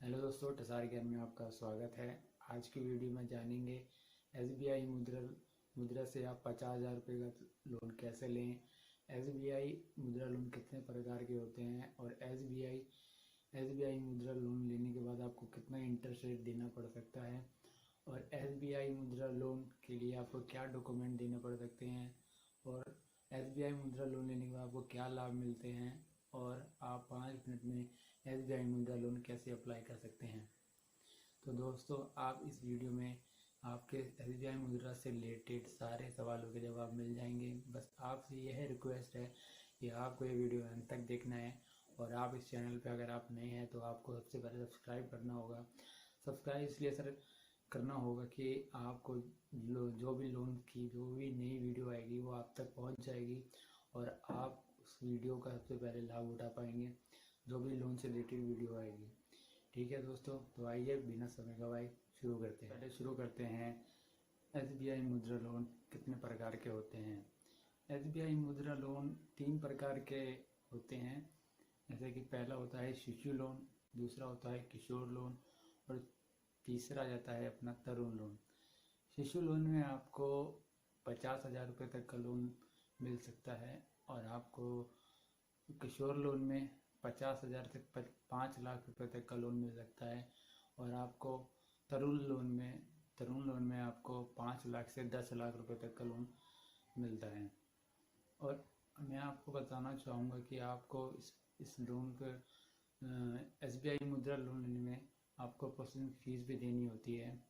Hello दोस्तों, टसार ज्ञान में आपका स्वागत है। आज की वीडियो में जानेंगे एसबीआई मुद्रा से आप 50,000 रुपये का लोन कैसे लें। एसबीआई मुद्रा लोन कितने प्रकार के होते हैं और एसबीआई मुद्रा लोन लेने के बाद आपको कितना इंटरेस्ट रेट देना पड़ सकता है और एसबीआई मुद्रा लोन के लिए आपको क्या डॉक्यूमेंट देने पड़ सकते हैं और एसबीआई मुद्रा लोन लेने के बाद आपको क्या लाभ मिलते हैं और आप 5 मिनट में एसबीआई मुद्रा लोन कैसे अप्लाई कर सकते हैं। तो दोस्तों, आप इस वीडियो में आपके एसबीआई मुद्रा से रिलेटेड सारे सवालों के जवाब मिल जाएंगे। बस आपसे यह रिक्वेस्ट है कि आपको ये वीडियो अंत तक देखना है और आप इस चैनल पे अगर आप नए हैं तो आपको सबसे पहले सब्सक्राइब करना होगा। सब्सक्राइब इसलिए सर करना होगा कि आपको जो भी लोन की जो भी नई वीडियो आएगी वो आप तक पहुंच जाएगी और आप उस वीडियो का सबसे पहले लाभ उठा पाएंगे जो भी लोन से रिलेटेड वीडियो आएगी। ठीक है दोस्तों, तो आइए बिना समय गवाए शुरू करते हैं। एसबीआई मुद्रा लोन कितने प्रकार के होते हैं। एसबीआई मुद्रा लोन 3 प्रकार के होते हैं। जैसे कि पहला होता है शिशु लोन, दूसरा होता है किशोर लोन और तीसरा जाता है अपना तरुण लोन। शिशु लोन में आपको 50,000 रुपये तक का लोन मिल सकता है और आपको किशोर लोन में 50,000 से 5 लाख रुपए तक का लोन मिल सकता है और आपको तरुण लोन में आपको 5 लाख से 10 लाख रुपए तक का लोन मिलता है। और मैं आपको बताना चाहूँगा कि आपको इस लोन को एसबीआई मुद्रा लोन लेने में आपको प्रोसेसिंग फ़ीस भी देनी होती है,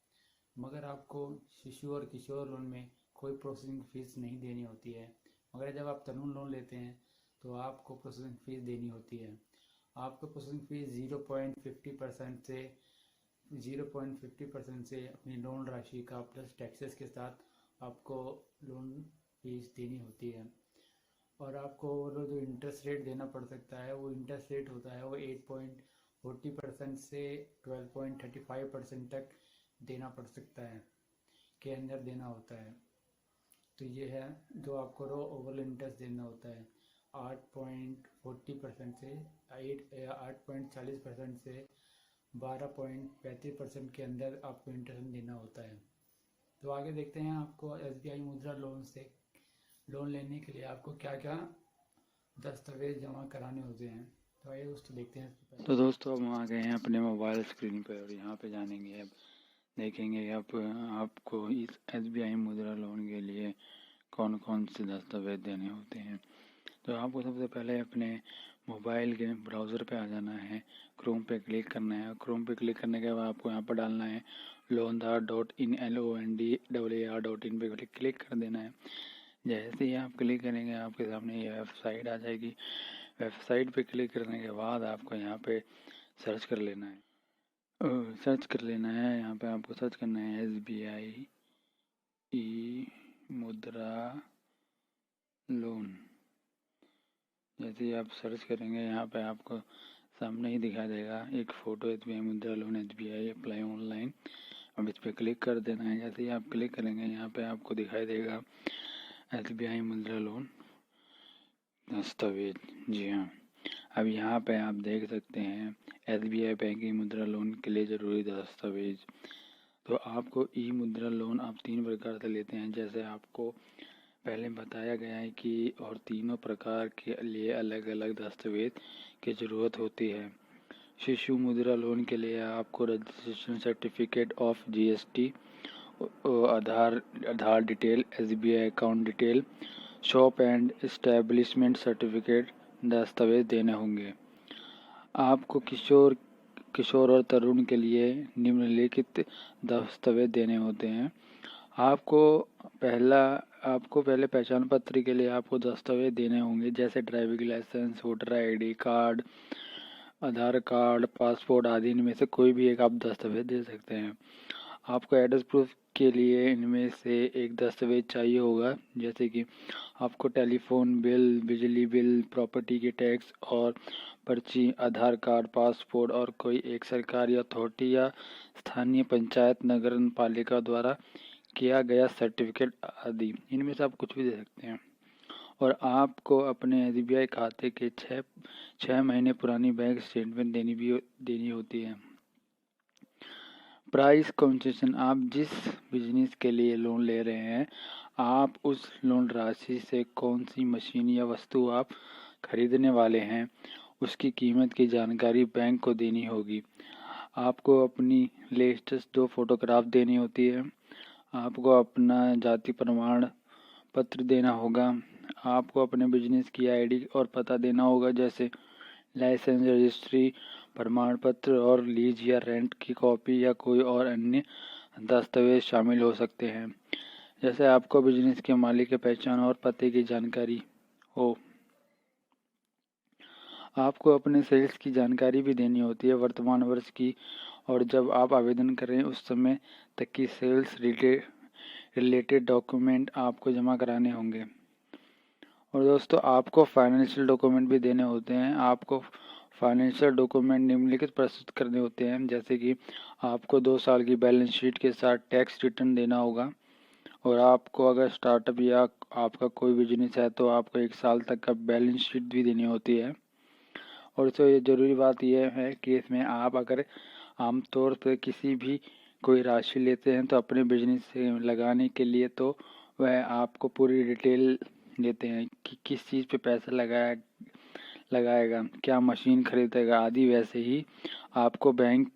मगर आपको शिशु और किशोर लोन में कोई प्रोसेसिंग फ़ीस नहीं देनी होती है। मगर जब आप तरुण लोन लेते हैं तो आपको प्रोसेसिंग फ़ीस देनी होती है। आपको प्रोसेसिंग फ़ीस 0.50% से अपनी लोन राशि का प्लस टैक्सेस के साथ आपको लोन फीस देनी होती है। और आपको वो जो इंटरेस्ट रेट देना पड़ सकता है वो इंटरेस्ट रेट होता है वो 8.40% से 12.35% तक देना पड़ सकता है के अंदर देना होता है। तो ये है जो आपको ओवरऑल इंटरेस्ट देना होता है 8.40% से 8.40% से 12.35% के अंदर आपको इंटरेस्ट देना होता है। तो आगे देखते हैं आपको एसबीआई मुद्रा लोन से लोन लेने के लिए आपको क्या क्या दस्तावेज जमा कराने होते हैं। तो आइए दोस्तों देखते हैं। तो दोस्तों अब हम आ गए हैं अपने मोबाइल स्क्रीन पर और यहाँ पे जानेंगे अब देखेंगे अब आपको इस एसबीआई मुद्रा लोन के लिए कौन कौन से दस्तावेज देने होते हैं। तो आपको सबसे पहले अपने मोबाइल के ब्राउज़र पे आ जाना है, क्रोम पे क्लिक करना है। क्रोम पे क्लिक करने के बाद आपको यहाँ पर डालना है loandar.in LONDAR.in पे क्लिक कर देना है। जैसे ही आप क्लिक करेंगे आपके सामने ये वेबसाइट आ जाएगी। वेबसाइट पे क्लिक करने के बाद आपको यहाँ पे सर्च कर लेना है। यहाँ पे आपको सर्च करना है एसबीआई ई मुद्रा लोन। जैसे ही आप सर्च करेंगे यहाँ पे आपको सामने ही दिखा देगा एक फ़ोटो एसबीआई मुद्रा लोन एसबीआई अप्लाई ऑनलाइन। अब इस पर क्लिक कर देना है। जैसे ही आप क्लिक करेंगे यहाँ पे आपको दिखाई देगा एसबीआई मुद्रा लोन दस्तावेज। जी हाँ, अब यहाँ पे आप देख सकते हैं एसबीआई बैंकिंग मुद्रा लोन के लिए ज़रूरी दस्तावेज। तो आपको ई मुद्रा लोन आप 3 प्रकार से लेते हैं जैसे आपको पहले बताया गया है कि और तीनों प्रकार के लिए अलग अलग दस्तावेज की ज़रूरत होती है। शिशु मुद्रा लोन के लिए आपको registration certificate of GST, Aadhaar detail, SBI account detail, shop and establishment certificate दस्तावेज देने होंगे। आपको किशोर और तरुण के लिए निम्नलिखित दस्तावेज देने होते हैं। आपको पहले पहचान पत्र के लिए आपको दस्तावेज देने होंगे जैसे driving licence, voter ID card, Aadhaar card, passport आदि इनमें से कोई भी एक आप दस्तावेज दे सकते हैं। आपको एड्रेस प्रूफ के लिए इनमें से एक दस्तावेज चाहिए होगा जैसे कि आपको टेलीफोन बिल, बिजली बिल, प्रॉपर्टी के टैक्स और पर्ची, आधार कार्ड, पासपोर्ट और कोई एक सरकारी अथॉरिटी या स्थानीय पंचायत नगर पालिका द्वारा किया गया सर्टिफिकेट आदि इनमें से आप कुछ भी दे सकते हैं। और आपको अपने एसबीआई खाते के 6 महीने पुरानी बैंक स्टेटमेंट देनी होती है। प्राइस कंसेशन, आप जिस बिजनेस के लिए लोन ले रहे हैं, आप उस लोन राशि से कौन सी मशीन या वस्तु आप खरीदने वाले हैं, उसकी कीमत की जानकारी बैंक को देनी होगी। आपको अपनी लेटेस्ट 2 फोटोग्राफ देनी होती है। आपको अपना जाति प्रमाण पत्र देना होगा। आपको अपने बिजनेस की आईडी और पता देना होगा, जैसे लाइसेंस, रजिस्ट्री प्रमाण पत्र और लीज या रेंट की कॉपी या कोई और अन्य दस्तावेज शामिल हो सकते हैं। जैसे आपको बिजनेस के मालिक की पहचान और पते की जानकारी हो। आपको अपने सेल्स की जानकारी भी देनी होती है, वर्तमान वर्ष की, और जब आप आवेदन करें उस समय तक की सेल्स रिलेटेड डॉक्यूमेंट आपको जमा कराने होंगे। और दोस्तों, आपको फाइनेंशियल डॉक्यूमेंट भी देने होते हैं। आपको फाइनेंशियल डॉक्यूमेंट निम्नलिखित प्रस्तुत करने होते हैं, जैसे कि आपको 2 साल की बैलेंस शीट के साथ टैक्स रिटर्न देना होगा, और आपको अगर स्टार्टअप या आपका कोई बिजनेस है तो आपको 1 साल तक का बैलेंस शीट भी देनी होती है। और तो ये ज़रूरी बात यह है कि इसमें आप अगर आमतौर पर किसी भी कोई राशि लेते हैं तो अपने बिजनेस से लगाने के लिए, तो वह आपको पूरी डिटेल देते हैं कि किस चीज़ पे पैसा लगाएगा, क्या मशीन खरीदेगा आदि। वैसे ही आपको बैंक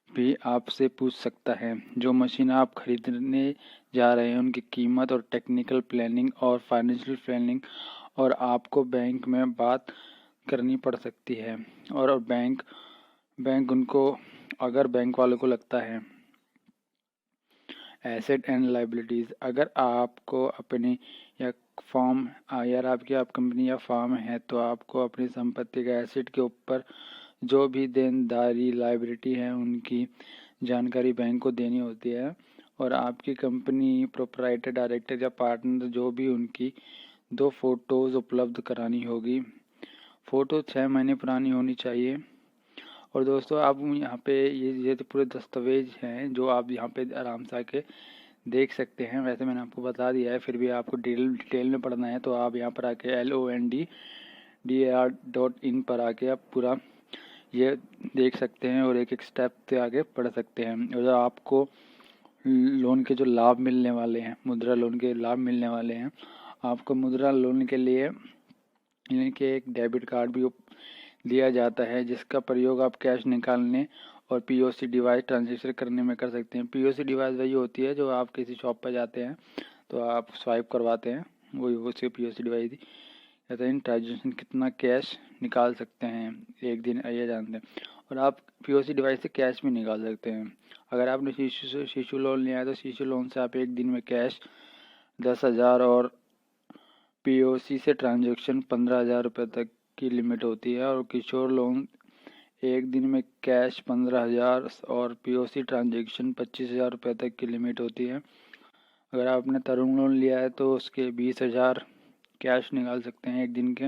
भी आपसे पूछ सकता है जो मशीन आप खरीदने जा रहे हैं उनकी कीमत और टेक्निकल प्लानिंग और फाइनेंशियल प्लानिंग, और आपको बैंक में बात करनी पड़ सकती है। और बैंक उनको, अगर बैंक वालों को लगता है एसेट एंड लाइबिलिटीज़, अगर आपको अपनी या फॉर्म या आपकी कंपनी या फॉर्म है तो आपको अपनी संपत्ति का एसेट के ऊपर जो भी देनदारी लाइबिलिटी है उनकी जानकारी बैंक को देनी होती है। और आपकी कंपनी प्रोप्राइटर, डायरेक्टर या पार्टनर जो भी, उनकी 2 फोटोज़ उपलब्ध करानी होगी। फ़ोटो 6 महीने पुरानी होनी चाहिए। और दोस्तों, आप यहाँ पे ये तो पूरे दस्तावेज हैं जो आप यहाँ पे आराम से आके देख सकते हैं। वैसे मैंने आपको बता दिया है, फिर भी आपको डिटेल में पढ़ना है तो आप यहाँ पर आके LONDDAR.in पर आके आप पूरा ये देख सकते हैं और एक एक स्टेप से आगे बढ़ सकते हैं। और आपको लोन के जो लाभ मिलने वाले हैं, मुद्रा लोन के लाभ मिलने वाले हैं, आपको मुद्रा लोन के लिए इनके एक डेबिट कार्ड भी दिया जाता है, जिसका प्रयोग आप कैश निकालने और POC डिवाइस ट्रांजेक्शन करने में कर सकते हैं। POC डिवाइस वही होती है जो आप किसी शॉप पर जाते हैं तो आप स्वाइप करवाते हैं, वही उसे POC डिवाइस कहते हैं। ट्रांजेक्शन कितना कैश निकाल सकते हैं एक दिन, ये जानते हैं। और आप POC डिवाइस से कैश भी निकाल सकते हैं। अगर आपने शिशु लोन लिया है तो शिशु लोन से आप एक दिन में कैश 10,000 और POC से ट्रांजेक्शन 15,000 रुपये तक की लिमिट होती है। और किशोर लोन एक दिन में कैश 15,000 और POC ट्रांजेक्शन 25,000 रुपये तक की लिमिट होती है। अगर आपने तरुण लोन लिया है तो उसके 20,000 कैश निकाल सकते हैं एक दिन के,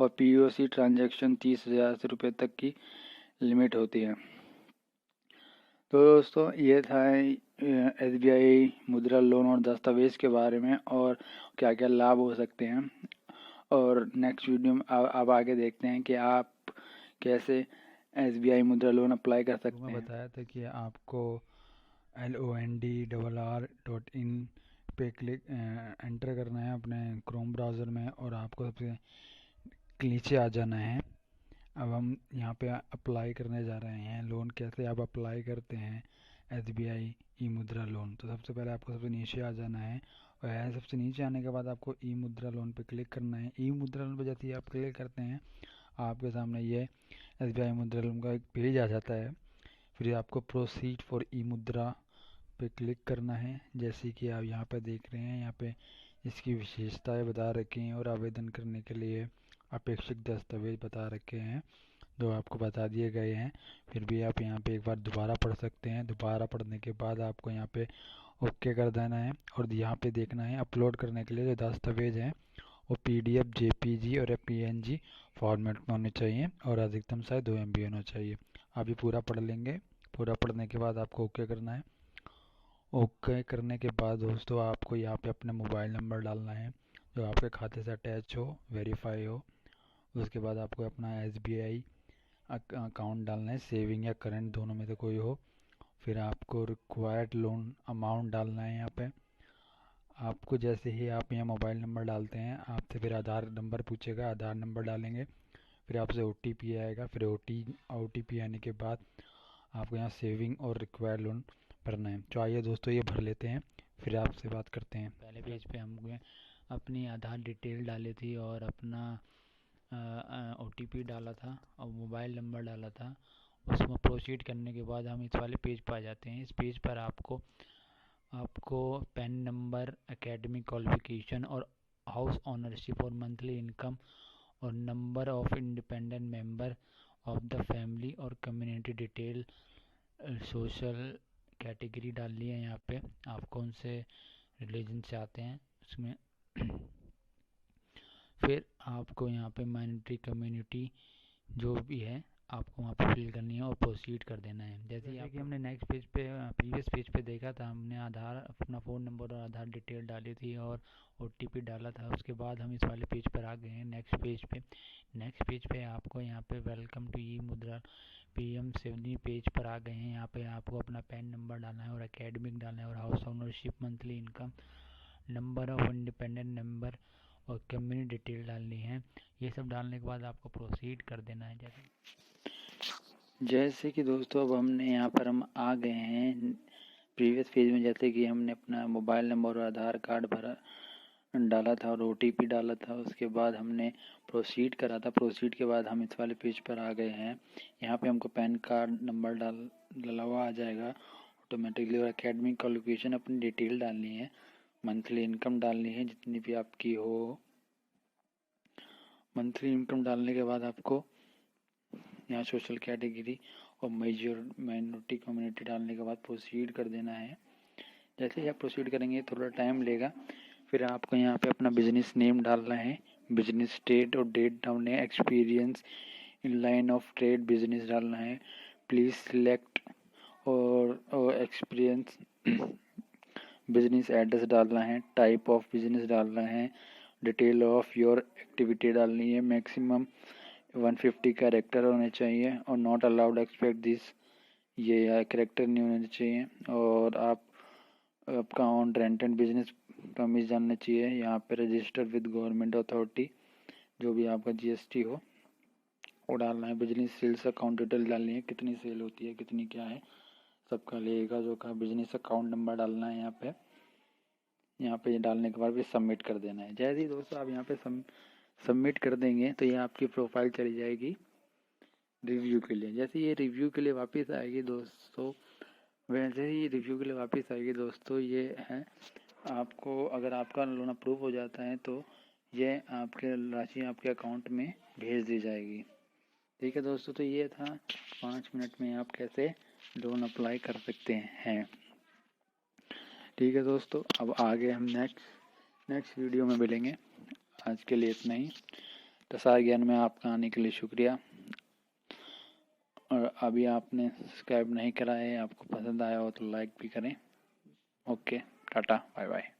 और POC ट्रांजेक्शन 30,000 रुपये तक की लिमिट होती है। तो दोस्तों, ये था SBI मुद्रा लोन और दस्तावेज के बारे में और क्या क्या लाभ हो सकते हैं। और नेक्स्ट वीडियो में अब आगे देखते हैं कि आप कैसे SBI मुद्रा लोन अप्लाई कर सकते हैं। बताया था कि आपको LONDRR.in पे एंटर करना है अपने क्रोम ब्राउज़र में, और आपको सबसे नीचे आ जाना है। अब हम यहाँ पे अप्लाई करने जा रहे हैं लोन। कैसे आप अप्लाई करते हैं SBI ई मुद्रा लोन, तो सबसे पहले आपको सबसे नीचे आ जाना है, और सबसे नीचे आने के बाद आपको ई मुद्रा लोन पे क्लिक करना है। ई मुद्रा लोन पे जैसे ही आप क्लिक करते हैं आपके सामने ये SBI मुद्रा लोन का एक पेज आ जाता है। फिर आपको प्रोसीड फॉर ई मुद्रा पे क्लिक करना है। जैसे कि आप यहाँ पे देख रहे हैं, यहाँ पे इसकी विशेषताएं बता रखी हैं और आवेदन करने के लिए अपेक्षित दस्तावेज बता रखे हैं जो आपको बता दिए गए हैं। फिर भी आप यहाँ पे एक बार दोबारा पढ़ सकते हैं। दोबारा पढ़ने के बाद आपको यहाँ पे ओके कर देना है, और यहाँ पे देखना है अपलोड करने के लिए जो दस्तावेज हैं वो PDF, JPG और PNG फॉर्मेट में होने चाहिए, और अधिकतम शायद 2 MB होना चाहिए। आप ये पूरा पढ़ लेंगे। पूरा पढ़ने के बाद आपको ओके करना है। ओके करने के बाद दोस्तों, आपको यहाँ पे अपना मोबाइल नंबर डालना है जो आपके खाते से अटैच हो, वेरीफाई हो। उसके बाद आपको अपना SBI अकाउंट डालना है, सेविंग या करंट दोनों में से कोई हो। फिर आपको रिक्वायर्ड लोन अमाउंट डालना है। यहाँ पे आपको जैसे ही आप यहाँ मोबाइल नंबर डालते हैं, आपसे फिर आधार नंबर पूछेगा, आधार नंबर डालेंगे, फिर आपसे OTP आएगा, फिर OTP आने के बाद आपको यहाँ सेविंग और रिक्वायर्ड लोन भरना है। तो आइए दोस्तों ये भर लेते हैं, फिर आपसे बात करते हैं। पहले पेज पे हमने अपनी आधार डिटेल डाली थी और अपना OTP डाला था और मोबाइल नंबर डाला था। उसमें प्रोसीड करने के बाद हम इस वाले पेज पर आ जाते हैं। इस पेज पर आपको पैन नंबर, एकेडमिक क्वालिफिकेशन और हाउस ओनरशिप और मंथली इनकम और number of independent member of the family और कम्युनिटी डिटेल, सोशल कैटेगरी डालनी है। यहाँ पे आप कौन से रिलीजन से आते हैं उसमें फिर आपको यहाँ पे माइनॉरिटी कम्युनिटी जो भी है आपको वहाँ पे फिल करनी है और प्रोसीड कर देना है। जैसे कि हमने नेक्स्ट पेज पे प्रीवियस पेज पे देखा था, हमने आधार अपना फ़ोन नंबर और आधार डिटेल डाली थी और OTP डाला था। उसके बाद हम इस वाले पेज पर आ गए हैं नेक्स्ट पेज पे आपको यहाँ पे वेलकम टू ई मुद्रा PM 7 पेज पर आ गए हैं। यहाँ पे आपको अपना पैन नंबर डालना है और एकेडमिक डालना है और house ownership, monthly income, number of independent member और कम्युनिटी डिटेल डालनी है। ये सब डालने के बाद आपको प्रोसीड कर देना है। जैसे कि दोस्तों अब हमने यहाँ पर हम आ गए हैं प्रीवियस पेज में। जैसे कि हमने अपना मोबाइल नंबर और आधार कार्ड डाला था और OTP डाला था। उसके बाद हमने प्रोसीड करा था। प्रोसीड के बाद हम इस वाले पेज पर आ गए हैं। यहाँ पे हमको पैन कार्ड नंबर डाला हुआ आ जाएगा ऑटोमेटिकली और एकेडमिक क्वालिफिकेशन अपनी डिटेल डालनी है, मंथली इनकम डालनी है जितनी भी आपकी हो। मंथली इनकम डालने के बाद आपको यहाँ सोशल कैटेगरी और माइनॉरिटी कम्युनिटी डालने के बाद प्रोसीड कर देना है। जैसे ही आप प्रोसीड करेंगे थोड़ा टाइम लेगा। फिर आपको यहाँ पे अपना बिजनेस नेम डालना है, बिजनेस स्टेट और डेट डालना है, experience in line of trade business डालना है, प्लीज़ सिलेक्ट और एक्सपीरियंस बिजनेस एड्रेस डालना है, टाइप ऑफ बिजनेस डालना है, डिटेल ऑफ योर एक्टिविटी डालनी है, मैक्सिमम 150 कैरेक्टर होने चाहिए और नॉट अलाउड एक्सपेक्ट दिस, ये कैरेक्टर नहीं होने चाहिए। और आपका on rent and business promise जानना चाहिए। यहाँ पे रजिस्टर विद गवर्नमेंट अथॉरिटी, जो भी आपका GST हो वो डालना है। बिजनेस सेल्स अकाउंट डिटेल डालनी है, कितनी सेल होती है, कितनी क्या है, सबका लेगा जो का बिजनेस अकाउंट नंबर डालना है। यहाँ पे ये डालने के बाद भी सबमिट कर देना है। जैसे ही दोस्तों आप यहाँ पे सबमिट कर देंगे तो ये आपकी प्रोफाइल चली जाएगी रिव्यू के लिए। जैसे ये रिव्यू के लिए वापस आएगी दोस्तों, वैसे ही रिव्यू के लिए वापस आएगी दोस्तों। ये है आपको, अगर आपका लोन अप्रूव हो जाता है तो ये आपके राशि आपके अकाउंट में भेज दी जाएगी। ठीक है दोस्तों, तो ये था 5 मिनट में आप कैसे लोन अप्लाई कर सकते हैं। ठीक है दोस्तों, अब आगे हम नेक्स्ट वीडियो में मिलेंगे। आज के लिए इतना ही। प्रसार ज्ञान में आपका आने के लिए शुक्रिया। और अभी आपने सब्सक्राइब नहीं करा है, आपको पसंद आया हो तो लाइक भी करें। Okay, tata, bye bye.